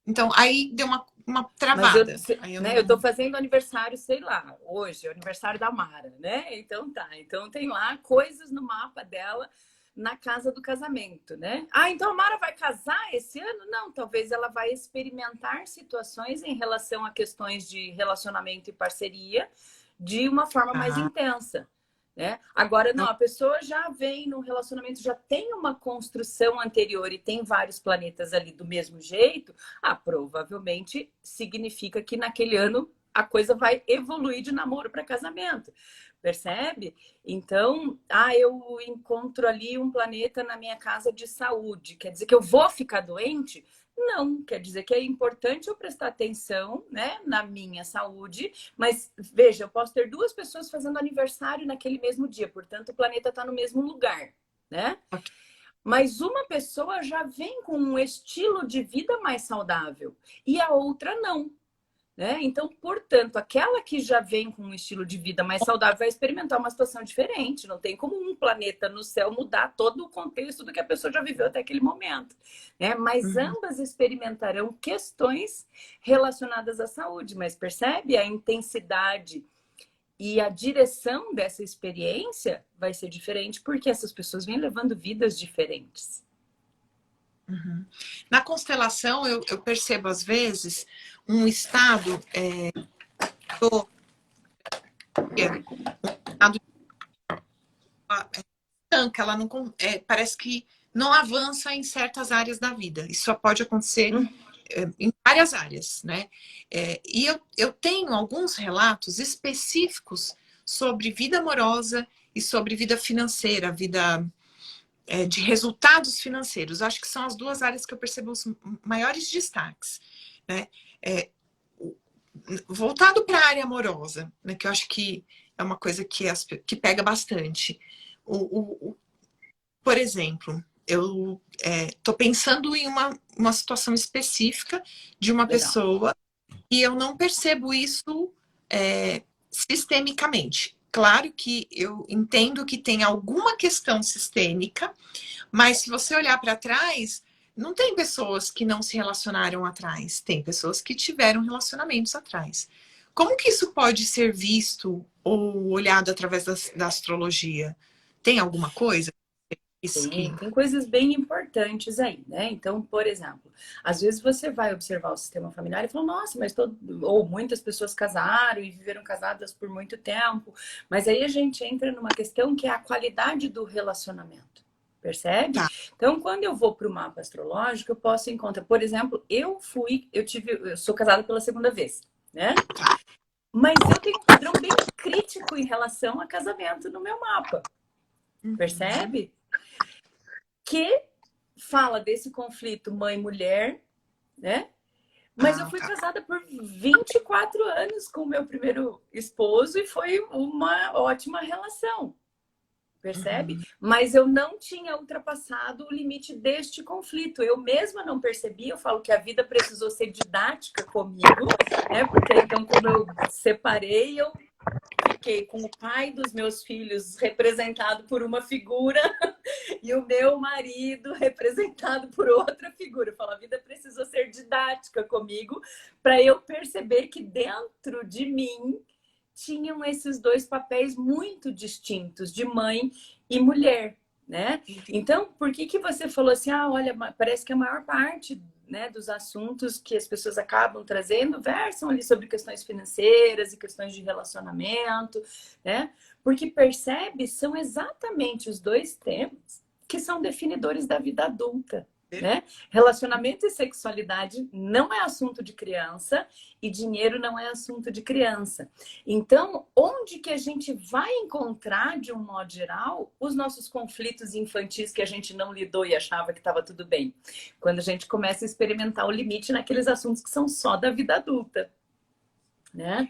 Então, aí deu uma Mas eu, travada. Aí eu né, eu não... tô fazendo aniversário, sei lá, hoje, é o aniversário da Mara, né? Então tá. Então tem lá coisas no mapa dela na casa do casamento, né? Ah, então a Mara vai casar esse ano? Não, talvez ela vai experimentar situações em relação a questões de relacionamento e parceria de uma forma mais Ah, intensa. Né? Agora, não, a pessoa já vem no relacionamento, já tem uma construção anterior e tem vários planetas ali do mesmo jeito, provavelmente significa que naquele ano a coisa vai evoluir de namoro para casamento. Percebe? Então, eu encontro ali um planeta na minha casa de saúde. Quer dizer que eu vou ficar doente? Não, quer dizer que é importante eu prestar atenção, né, na minha saúde, mas veja, eu posso ter duas pessoas fazendo aniversário naquele mesmo dia, portanto o planeta está no mesmo lugar, né? ok. Mas uma pessoa já vem com um estilo de vida mais saudável e a outra não. Né? Então, portanto, aquela que já vem com um estilo de vida mais saudável vai experimentar uma situação diferente. Não tem como um planeta no céu mudar todo o contexto do que a pessoa já viveu até aquele momento. Né? Mas Uhum. ambas experimentarão questões relacionadas à saúde. Mas percebe a intensidade e a direção dessa experiência vai ser diferente porque essas pessoas vêm levando vidas diferentes. Uhum. Na constelação, eu percebo, às vezes, um estado, estanca, ela não, parece que não avança em certas áreas da vida. Isso só pode acontecer em várias áreas, né? E eu tenho alguns relatos específicos sobre vida amorosa e sobre vida financeira, vida de resultados financeiros. Acho que são as duas áreas que eu percebo os maiores destaques, né? Voltado para a área amorosa, né? Que eu acho que é uma coisa que pega bastante. Por exemplo, eu estou pensando em uma situação específica de uma Legal. pessoa e eu não percebo isso sistemicamente. Claro que eu entendo que tem alguma questão sistêmica, mas se você olhar para trás, não tem pessoas que não se relacionaram atrás, tem pessoas que tiveram relacionamentos atrás. Como que isso pode ser visto ou olhado através da astrologia? Tem alguma coisa? Isso que... Tem coisas bem importantes aí, né? Então, por exemplo, às vezes você vai observar o sistema familiar e fala, nossa, mas ou muitas pessoas casaram e viveram casadas por muito tempo, mas aí a gente entra numa questão que é a qualidade do relacionamento. Percebe? Tá. Então, quando eu vou para o mapa astrológico, eu posso encontrar, por exemplo, eu sou casada pela segunda vez, né? Mas eu tenho um padrão bem crítico em relação a casamento no meu mapa. Percebe? Que fala desse conflito mãe-mulher, né? Mas eu fui casada por 24 anos com o meu primeiro esposo e foi uma ótima relação, percebe? Mas eu não tinha ultrapassado o limite deste conflito. Eu mesma não percebi, eu falo que a vida precisou ser didática comigo, né? Porque então, quando eu separei, eu fiquei com o pai dos meus filhos representado por uma figura e o meu marido representado por outra figura. Eu falo, a vida precisou ser didática comigo para eu perceber que dentro de mim tinham esses dois papéis muito distintos, de mãe e mulher, né? Então, por que você falou assim, olha, parece que a maior parte, né, dos assuntos que as pessoas acabam trazendo versam ali sobre questões financeiras e questões de relacionamento, né? Porque percebe, são exatamente os dois temas que são definidores da vida adulta, né? Relacionamento e sexualidade não é assunto de criança e dinheiro não é assunto de criança. Então, onde que a gente vai encontrar, de um modo geral, os nossos conflitos infantis que a gente não lidou e achava que estava tudo bem? Quando a gente começa a experimentar o limite naqueles assuntos que são só da vida adulta. Né?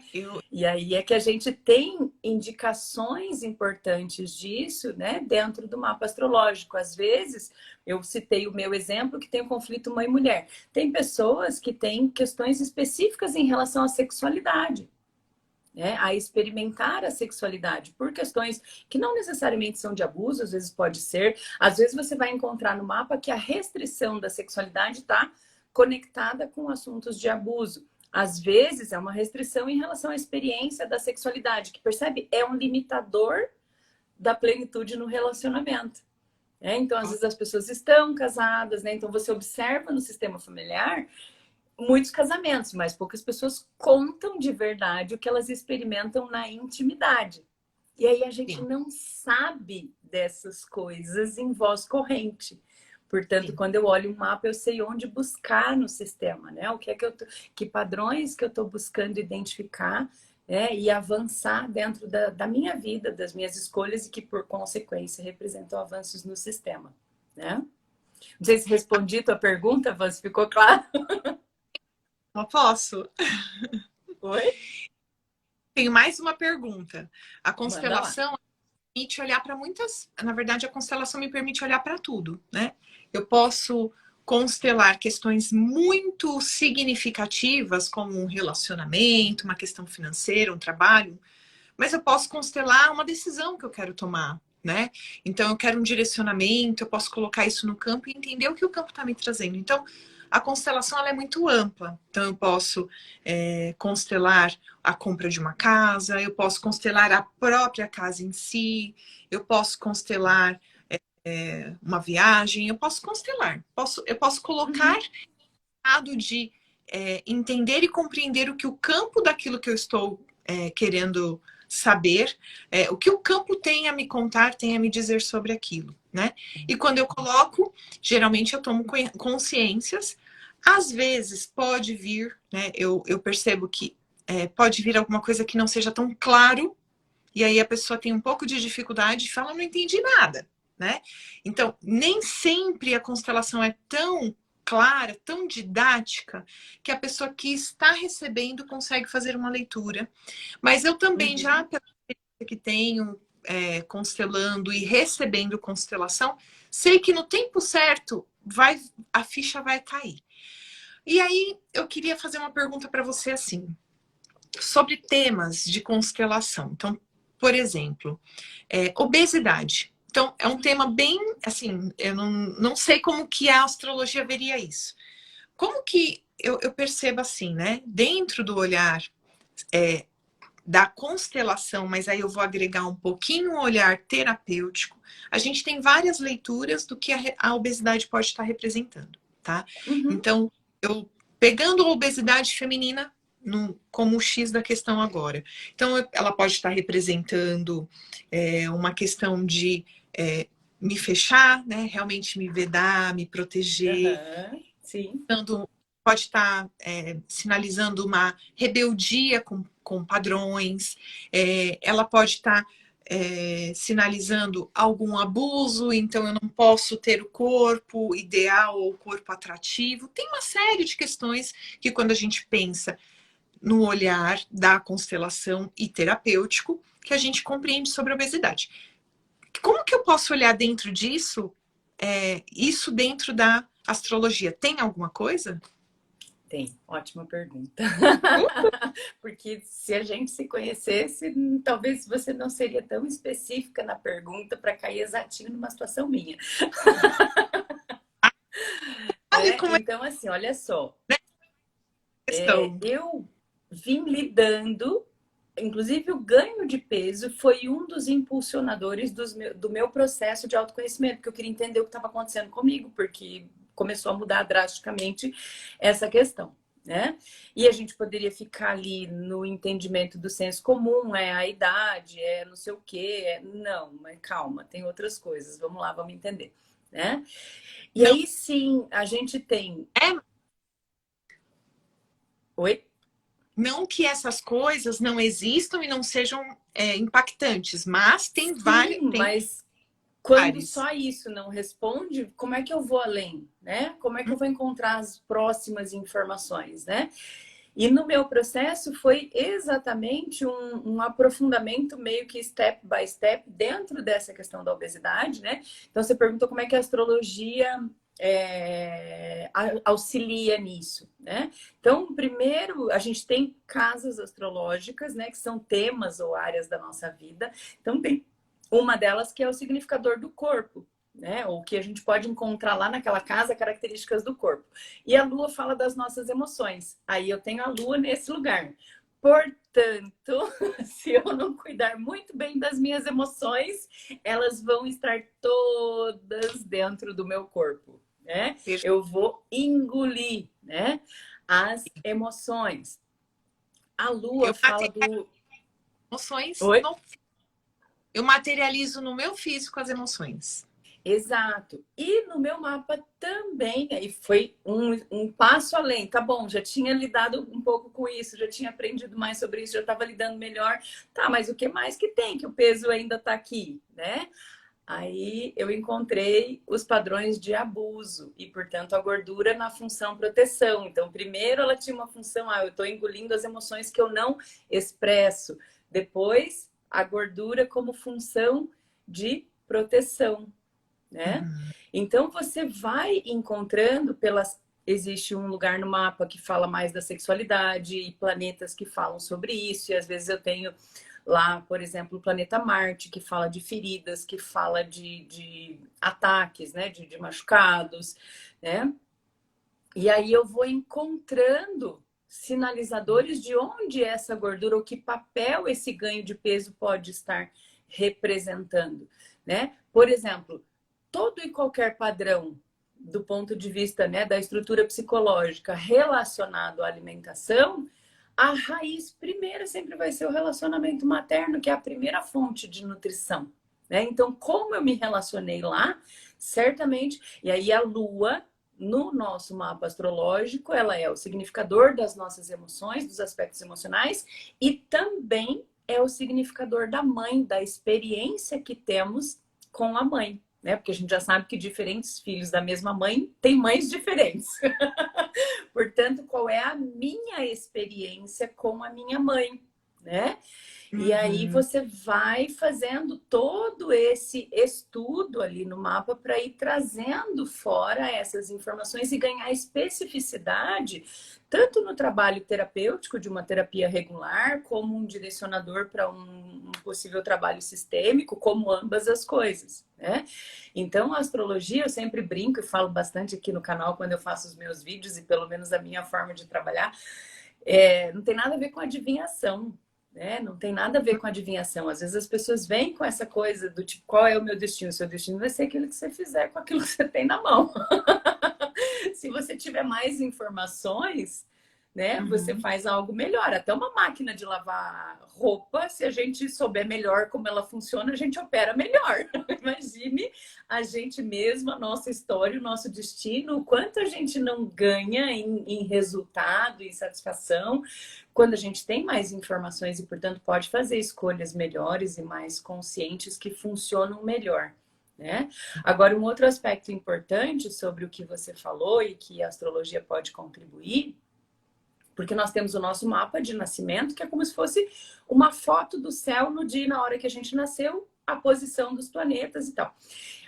E aí é que a gente tem indicações importantes disso, né, dentro do mapa astrológico. Às vezes, eu citei o meu exemplo que tem o conflito mãe-mulher. Tem pessoas que têm questões específicas em relação à sexualidade. né, a experimentar a sexualidade por questões que não necessariamente são de abuso, às vezes pode ser. Às vezes você vai encontrar no mapa que a restrição da sexualidade está conectada com assuntos de abuso. Às vezes é uma restrição em relação à experiência da sexualidade, que percebe? É um limitador da plenitude no relacionamento. Então, às vezes as pessoas estão casadas, né? Então você observa no sistema familiar muitos casamentos, mas poucas pessoas contam de verdade o que elas experimentam na intimidade. E aí a gente Sim. não sabe dessas coisas em voz corrente. Portanto, Sim. quando eu olho um mapa, eu sei onde buscar no sistema, né? O que é que que padrões que eu estou buscando identificar, né? E avançar dentro da minha vida, das minhas escolhas e que, por consequência, representam avanços no sistema, né? Não sei se respondi a tua pergunta, Vans, ficou claro? Não posso. Oi? Tenho mais uma pergunta. A Manda lá. constelação permite olhar para muitas. Na verdade, a constelação me permite olhar para tudo, né? Eu posso constelar questões muito significativas, como um relacionamento, uma questão financeira, um trabalho, mas eu posso constelar uma decisão que eu quero tomar, né? Então, eu quero um direcionamento, eu posso colocar isso no campo e entender o que o campo está me trazendo. Então, a constelação ela é muito ampla. Então, eu posso constelar a compra de uma casa, eu posso constelar a própria casa em si, eu posso constelar uma viagem, eu posso constelar. Eu posso colocar lado de entender e compreender o que o campo daquilo que eu estou querendo saber, o que o campo tem a me contar, tem a me dizer sobre aquilo, né? E quando eu coloco, geralmente eu tomo consciências. Às vezes pode vir, né? Eu percebo que pode vir alguma coisa que não seja tão claro, e aí a pessoa tem um pouco de dificuldade e fala, não entendi nada, né? Então, nem sempre a constelação é tão clara, tão didática, que a pessoa que está recebendo consegue fazer uma leitura. Mas eu também, já pela experiência que tenho constelando e recebendo constelação, sei que no tempo certo a ficha vai cair. E aí eu queria fazer uma pergunta para você assim, sobre temas de constelação. Então, por exemplo, obesidade. Então, é um tema bem, assim, eu não sei como que a astrologia veria isso. Como que eu percebo assim, né? Dentro do olhar da constelação, mas aí eu vou agregar um pouquinho o olhar terapêutico, a gente tem várias leituras do que a obesidade pode estar representando, tá? Então, eu pegando a obesidade feminina como o X da questão agora. Então, ela pode estar representando uma questão de me fechar, né? Realmente me vedar, me proteger. Sim. Pode estar sinalizando uma rebeldia com padrões. Ela pode estar sinalizando algum abuso, então eu não posso ter o corpo ideal ou o corpo atrativo. Tem uma série de questões que, quando a gente pensa no olhar da constelação e terapêutico, que a gente compreende sobre a obesidade. Como que eu posso olhar dentro disso, isso dentro da astrologia? Tem alguma coisa? Tem, ótima pergunta. Porque se a gente se conhecesse, talvez você não seria tão específica na pergunta para cair exatinho numa situação minha. Então, assim, olha só. Eu vim lidando, inclusive o ganho de peso foi um dos impulsionadores do meu processo de autoconhecimento, porque eu queria entender o que estava acontecendo comigo, porque começou a mudar drasticamente essa questão, né? E a gente poderia ficar ali no entendimento do senso comum, a idade, não sei o quê. Não, mas calma, tem outras coisas. Vamos lá, vamos entender, né? E aí sim, a gente tem... Oi? Não que essas coisas não existam e não sejam impactantes, mas tem várias... Mas quando só isso não responde, como é que eu vou além, né? Como é que eu vou encontrar as próximas informações, né? E no meu processo foi exatamente um aprofundamento meio que step by step dentro dessa questão da obesidade, né? Então você perguntou como é que a astrologia auxilia nisso, né? Então, primeiro, a gente tem casas astrológicas, né, que são temas ou áreas da nossa vida. Então, tem uma delas que é o significador do corpo, né? Ou que a gente pode encontrar lá naquela casa, características do corpo. E a lua fala das nossas emoções. Aí eu tenho a lua nesse lugar. Portanto, se eu não cuidar muito bem das minhas emoções, elas vão estar todas dentro do meu corpo, né? Eu vou engolir, né, as emoções. A lua Eu fala materializo do... emoções, Oi? eu materializo no meu físico as emoções. Exato. E no meu mapa também, aí foi um passo além. Tá bom, já tinha lidado um pouco com isso, já tinha aprendido mais sobre isso, já estava lidando melhor. Tá, mas o que mais que tem que o peso ainda está aqui, né? Aí eu encontrei os padrões de abuso e, portanto, a gordura na função proteção. Então, primeiro ela tinha uma função, eu estou engolindo as emoções que eu não expresso. Depois, a gordura como função de proteção, né? Uhum. Então você vai encontrando pelas... Existe um lugar no mapa que fala mais da sexualidade e planetas que falam sobre isso, e às vezes eu tenho lá, por exemplo, o planeta Marte, que fala de feridas, que fala de ataques, né? De machucados, né? E aí eu vou encontrando sinalizadores de onde essa gordura, ou que papel esse ganho de peso pode estar representando, né? Por exemplo, todo e qualquer padrão do ponto de vista, né, da estrutura psicológica relacionado à alimentação, a raiz primeira sempre vai ser o relacionamento materno, que é a primeira fonte de nutrição, né? Então, como eu me relacionei lá, certamente, e aí a lua no nosso mapa astrológico, ela é o significador das nossas emoções, dos aspectos emocionais, e também é o significador da mãe, da experiência que temos com a mãe, né? Porque a gente já sabe que diferentes filhos da mesma mãe têm mães diferentes. Portanto, qual é a minha experiência com a minha mãe, né? E aí Uhum. você vai fazendo todo esse estudo ali no mapa para ir trazendo fora essas informações e ganhar especificidade, tanto no trabalho terapêutico de uma terapia regular, como um direcionador para um possível trabalho sistêmico, como ambas as coisas, né? Então, a astrologia, eu sempre brinco e falo bastante aqui no canal quando eu faço os meus vídeos, e pelo menos a minha forma de trabalhar, não tem nada a ver com adivinhação, né? Não tem nada a ver com adivinhação. Às vezes as pessoas vêm com essa coisa do tipo, qual é o meu destino? O seu destino vai ser aquilo que você fizer com aquilo que você tem na mão. Se você tiver mais informações, né, você Uhum. faz algo melhor. Até uma máquina de lavar roupa, se a gente souber melhor como ela funciona, a gente opera melhor. Imagine a gente mesma, a nossa história, o nosso destino, o quanto a gente não ganha em resultado, em satisfação, quando a gente tem mais informações e, portanto, pode fazer escolhas melhores e mais conscientes que funcionam melhor, né? Agora, um outro aspecto importante sobre o que você falou e que a astrologia pode contribuir, porque nós temos o nosso mapa de nascimento, que é como se fosse uma foto do céu no dia e na hora que a gente nasceu, a posição dos planetas e tal.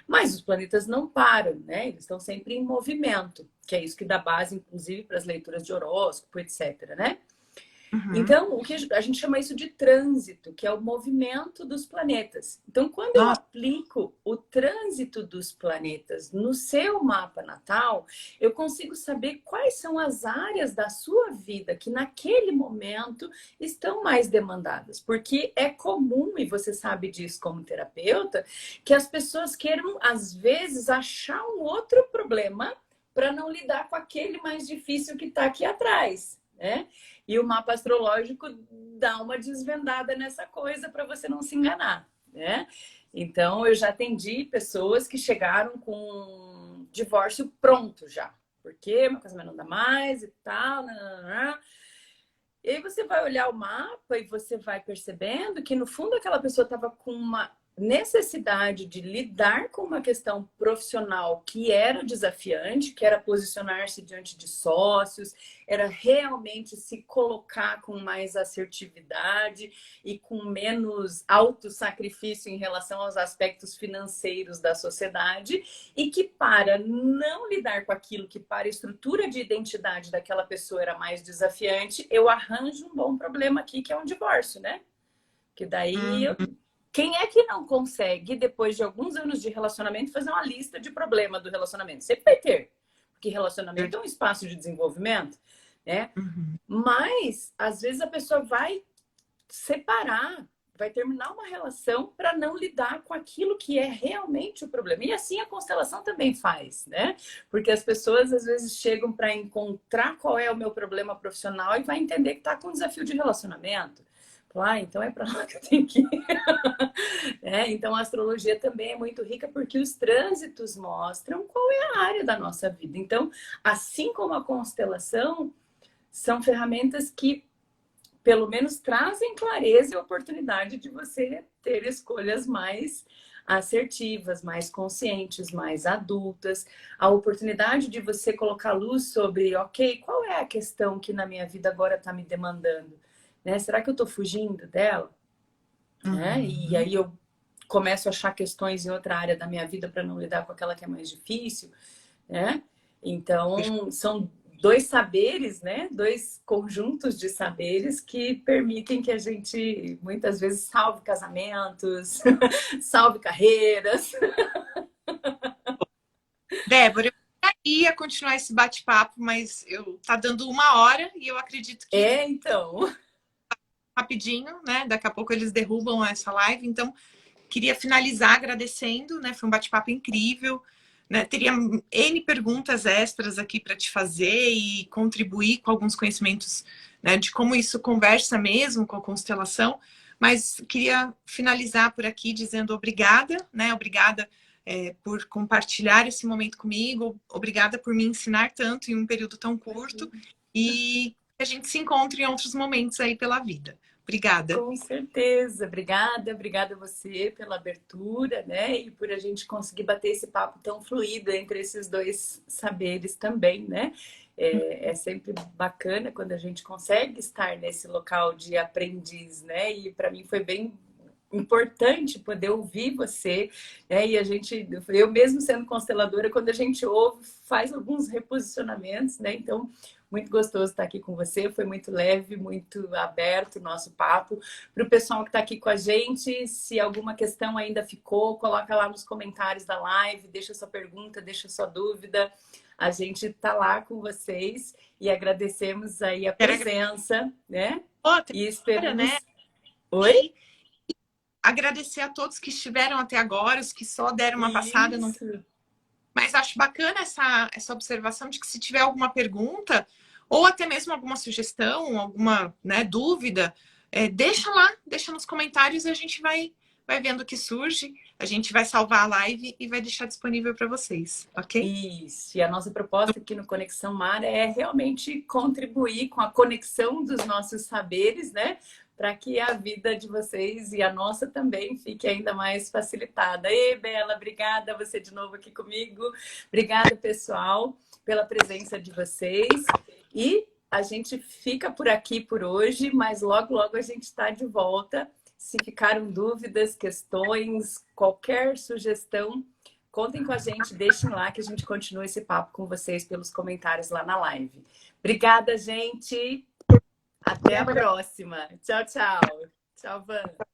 Mas os planetas não param, né? Eles estão sempre em movimento, que é isso que dá base, inclusive, para as leituras de horóscopo, etc, né? Uhum. Então, o que a gente chama isso de trânsito, que é o movimento dos planetas. Então, quando eu Nossa, aplico o trânsito dos planetas no seu mapa natal, eu consigo saber quais são as áreas da sua vida que naquele momento estão mais demandadas. Porque é comum, e você sabe disso como terapeuta, que as pessoas queiram, às vezes, achar um outro problema para não lidar com aquele mais difícil que está aqui atrás, né? E o mapa astrológico dá uma desvendada nessa coisa para você não se enganar, né? Então, eu já atendi pessoas que chegaram com um divórcio pronto já. Porque meu casamento não dá mais e tal. Nananana. E aí você vai olhar o mapa e você vai percebendo que, no fundo, aquela pessoa estava com uma necessidade de lidar com uma questão profissional que era desafiante, que era posicionar-se diante de sócios, era realmente se colocar com mais assertividade e com menos autossacrifício em relação aos aspectos financeiros da sociedade, e que para não lidar com aquilo que para a estrutura de identidade daquela pessoa era mais desafiante, eu arranjo um bom problema aqui, que é um divórcio, né? Que daí quem é que não consegue, depois de alguns anos de relacionamento, fazer uma lista de problemas do relacionamento? Sempre vai ter, porque relacionamento é um espaço de desenvolvimento, né? Mas, às vezes, a pessoa vai separar, vai terminar uma relação para não lidar com aquilo que é realmente o problema. E assim a constelação também faz, né? Porque as pessoas, às vezes, chegam para encontrar qual é o meu problema profissional e vai entender que está com um desafio de relacionamento. Então é para lá que eu tenho que ir. Então a astrologia também é muito rica porque os trânsitos mostram qual é a área da nossa vida. Então, assim como a constelação, são ferramentas que pelo menos trazem clareza e oportunidade de você ter escolhas mais assertivas, mais conscientes, mais adultas, a oportunidade de você colocar luz sobre, ok, qual é a questão que na minha vida agora está me demandando? Né? Será que eu estou fugindo dela? E aí eu começo a achar questões em outra área da minha vida para não lidar com aquela que é mais difícil, né? Então, são dois saberes, né? Dois conjuntos de saberes que permitem que a gente, muitas vezes, salve casamentos, salve carreiras. Débora, eu ia continuar esse bate-papo, mas tá dando 1 hora e eu acredito que Então. Rapidinho, né? Daqui a pouco eles derrubam essa live, então queria finalizar agradecendo, né? Foi um bate-papo incrível, né? Teria N perguntas extras aqui para te fazer e contribuir com alguns conhecimentos, né, de como isso conversa mesmo com a constelação, mas queria finalizar por aqui dizendo obrigada, né? Obrigada por compartilhar esse momento comigo, obrigada por me ensinar tanto em um período tão curto e que a gente se encontre em outros momentos aí pela vida. Obrigada. Com certeza. Obrigada a você pela abertura, né? E por a gente conseguir bater esse papo tão fluido entre esses dois saberes também, né? É sempre bacana quando a gente consegue estar nesse local de aprendiz, né? E para mim foi bem importante poder ouvir você, né? E eu mesmo sendo consteladora, quando a gente ouve, faz alguns reposicionamentos, né? Então, muito gostoso estar aqui com você, foi muito leve, muito aberto o nosso papo. Para o pessoal que está aqui com a gente, se alguma questão ainda ficou, coloca lá nos comentários da live, deixa sua pergunta, deixa sua dúvida. A gente está lá com vocês e agradecemos aí a presença, né? E esperamos... né? Oi? Agradecer a todos que estiveram até agora, os que só deram uma passada. Não... Mas acho bacana essa observação de que se tiver alguma pergunta, ou até mesmo alguma sugestão, alguma, né, dúvida, deixa lá, deixa nos comentários e a gente vai vendo o que surge. A gente vai salvar a live e vai deixar disponível para vocês, ok? Isso. E a nossa proposta aqui no Conexão Mar é realmente contribuir com a conexão dos nossos saberes, né? Para que a vida de vocês e a nossa também fique ainda mais facilitada. Ei, Bela, obrigada você de novo aqui comigo. Obrigada, pessoal, pela presença de vocês. E a gente fica por aqui por hoje, mas logo, logo a gente está de volta. Se ficaram dúvidas, questões, qualquer sugestão, contem com a gente, deixem lá que a gente continue esse papo com vocês pelos comentários lá na live. Obrigada, gente! Até a próxima. Tchau, tchau. Tchau, Van.